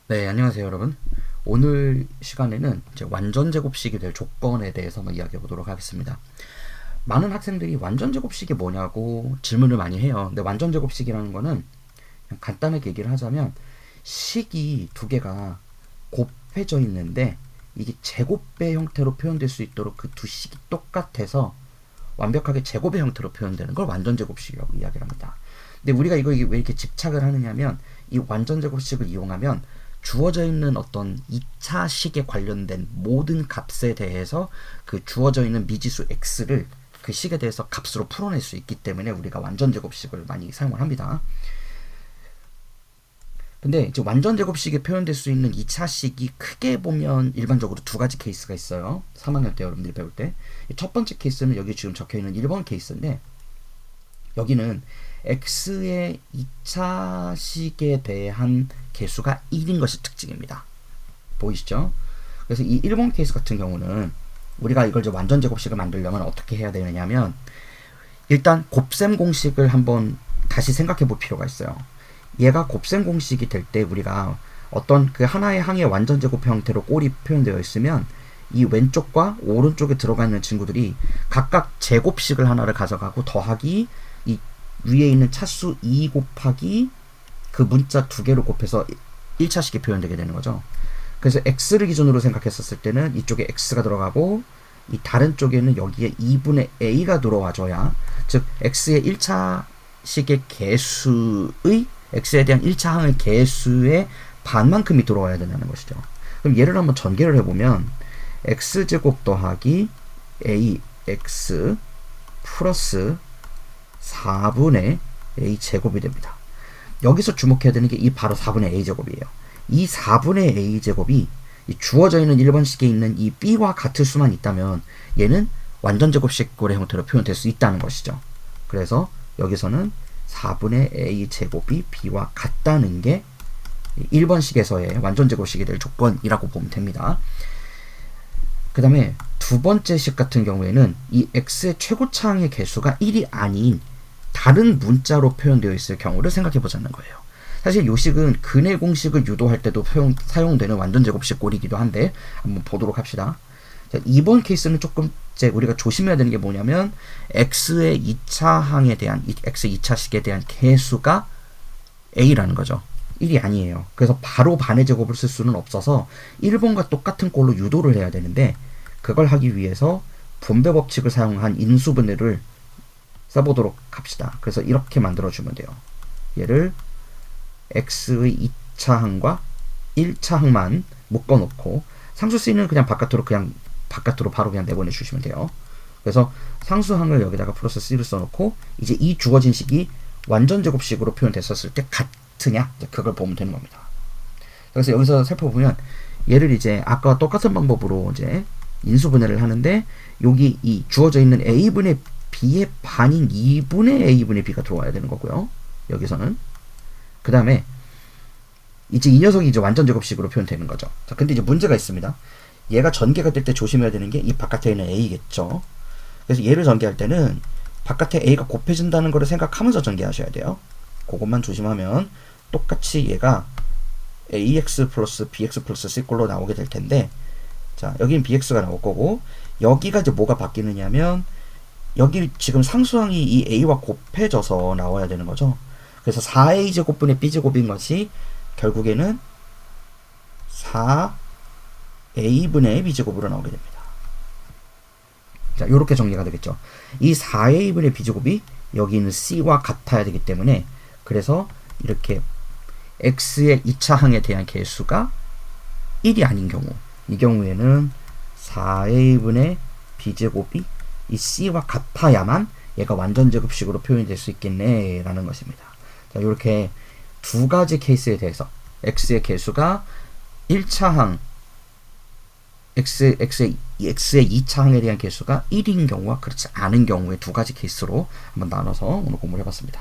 네, 안녕하세요, 여러분. 오늘 시간에는 이제 완전 제곱식이 될 조건에 대해서 한번 이야기해 보도록 하겠습니다. 많은 학생들이 완전 제곱식이 뭐냐고 질문을 많이 해요. 근데 완전 제곱식이라는 거는 그냥 간단하게 얘기를 하자면 식이 두 개가 곱해져 있는데 이게 제곱의 형태로 표현될 수 있도록 그 두 식이 똑같아서 완벽하게 제곱의 형태로 표현되는 걸 완전 제곱식이라고 이야기를 합니다. 근데 우리가 이거 왜 이렇게 집착을 하느냐면 이 완전 제곱식을 이용하면 주어져 있는 어떤 2차 식에 관련된 모든 값에 대해서 그 주어져 있는 미지수 x를 그 식에 대해서 값으로 풀어낼 수 있기 때문에 우리가 완전 제곱식을 많이 사용을 합니다. 근데 이제 완전 제곱식이 표현될 수 있는 2차 식이 크게 보면 일반적으로 두 가지 케이스가 있어요. 3학년 때 여러분들이 배울 때. 첫 번째 케이스는 여기 지금 적혀 있는 1번 케이스인데 여기는 x의 2차 식에 대한 개수가 1인 것이 특징입니다. 보이시죠? 그래서 이 1번 케이스 같은 경우는 우리가 이걸 이제 완전 제곱식을 만들려면 어떻게 해야 되느냐면 일단 곱셈 공식을 한번 다시 생각해 볼 필요가 있어요. 얘가 곱셈 공식이 될 때 우리가 어떤 그 하나의 항의 완전 제곱 형태로 꼴이 표현되어 있으면 이 왼쪽과 오른쪽에 들어가 있는 친구들이 각각 제곱식을 하나를 가져가고 더하기 이 위에 있는 차수 2 곱하기 그 문자 두 개를 곱해서 1차식이 표현되게 되는 거죠. 그래서 x를 기준으로 생각했었을 때는 이쪽에 x가 들어가고 이 다른 쪽에는 여기에 2분의 a가 들어와줘야 즉 x의 1차식의 개수의 x에 대한 1차 항의 개수의 반만큼이 들어와야 된다는 것이죠. 그럼 얘를 한번 전개를 해보면 x제곱 더하기 ax 플러스 4분의 a제곱이 됩니다. 여기서 주목해야 되는 게 이 바로 4분의 a제곱이에요. 이 4분의 a제곱이 이 주어져 있는 1번식에 있는 이 b와 같을 수만 있다면 얘는 완전 제곱식꼴의 형태로 표현될 수 있다는 것이죠. 그래서 여기서는 4분의 a제곱이 b와 같다는 게 1번식에서의 완전 제곱식이 될 조건이라고 보면 됩니다. 그 다음에 두 번째 식 같은 경우에는 이 x의 최고차항의 개수가 1이 아닌 다른 문자로 표현되어 있을 경우를 생각해 보자는 거예요. 사실 이 식은 근해 공식을 유도할 때도 사용되는 완전 제곱식 꼴이기도 한데 한번 보도록 합시다. 자, 이번 케이스는 조금 이제 우리가 조심해야 되는 게 뭐냐면 x의 2차 항에 대한 x의 2차식에 대한 개수가 a라는 거죠. 1이 아니에요. 그래서 바로 반의 제곱을 쓸 수는 없어서 1번과 똑같은 꼴로 유도를 해야 되는데 그걸 하기 위해서 분배 법칙을 사용한 인수분해를 써보도록 합시다. 그래서 이렇게 만들어주면 돼요. 얘를 x의 2차 항과 1차 항만 묶어놓고 상수C는 그냥 바깥으로 바로 그냥 내보내주시면 돼요. 그래서 상수항을 여기다가 플러스 c를 써놓고 이제 이 주어진 식이 완전 제곱식으로 표현됐었을 때 같으냐 그걸 보면 되는 겁니다. 그래서 여기서 살펴보면 얘를 이제 아까와 똑같은 방법으로 이제 인수분해를 하는데 여기 이 주어져 있는 a분의 b의 반인 2분의 a분의 b가 들어와야 되는 거고요. 여기서는 그 다음에 이제 이 녀석이 이제 완전 제곱식으로 표현되는 거죠. 자, 근데 이제 문제가 있습니다. 얘가 전개가 될 때 조심해야 되는 게 이 바깥에 있는 a겠죠. 그래서 얘를 전개할 때는 바깥에 a가 곱해진다는 거를 생각하면서 전개하셔야 돼요. 그것만 조심하면 똑같이 얘가 ax 플러스 bx 플러스 c꼴로 나오게 될 텐데 자, 여기는 bx가 나올 거고 여기가 이제 뭐가 바뀌느냐면 여기 지금 상수항이 이 a와 곱해져서 나와야 되는 거죠. 그래서 4a제곱분의 b제곱인 것이 결국에는 4a분의 b제곱으로 나오게 됩니다. 자, 요렇게 정리가 되겠죠. 이 4a분의 b제곱이 여기 있는 c와 같아야 되기 때문에 그래서 이렇게 x의 2차 항에 대한 개수가 1이 아닌 경우 이 경우에는 4a분의 b제곱이 이 c와 같아야만 얘가 완전 제곱식으로 표현이 될 수 있겠네 라는 것입니다. 자, 이렇게 두 가지 케이스에 대해서 x의 개수가 1차 항 x의 2차 항에 대한 개수가 1인 경우와 그렇지 않은 경우의 두 가지 케이스로 한번 나눠서 오늘 공부를 해봤습니다.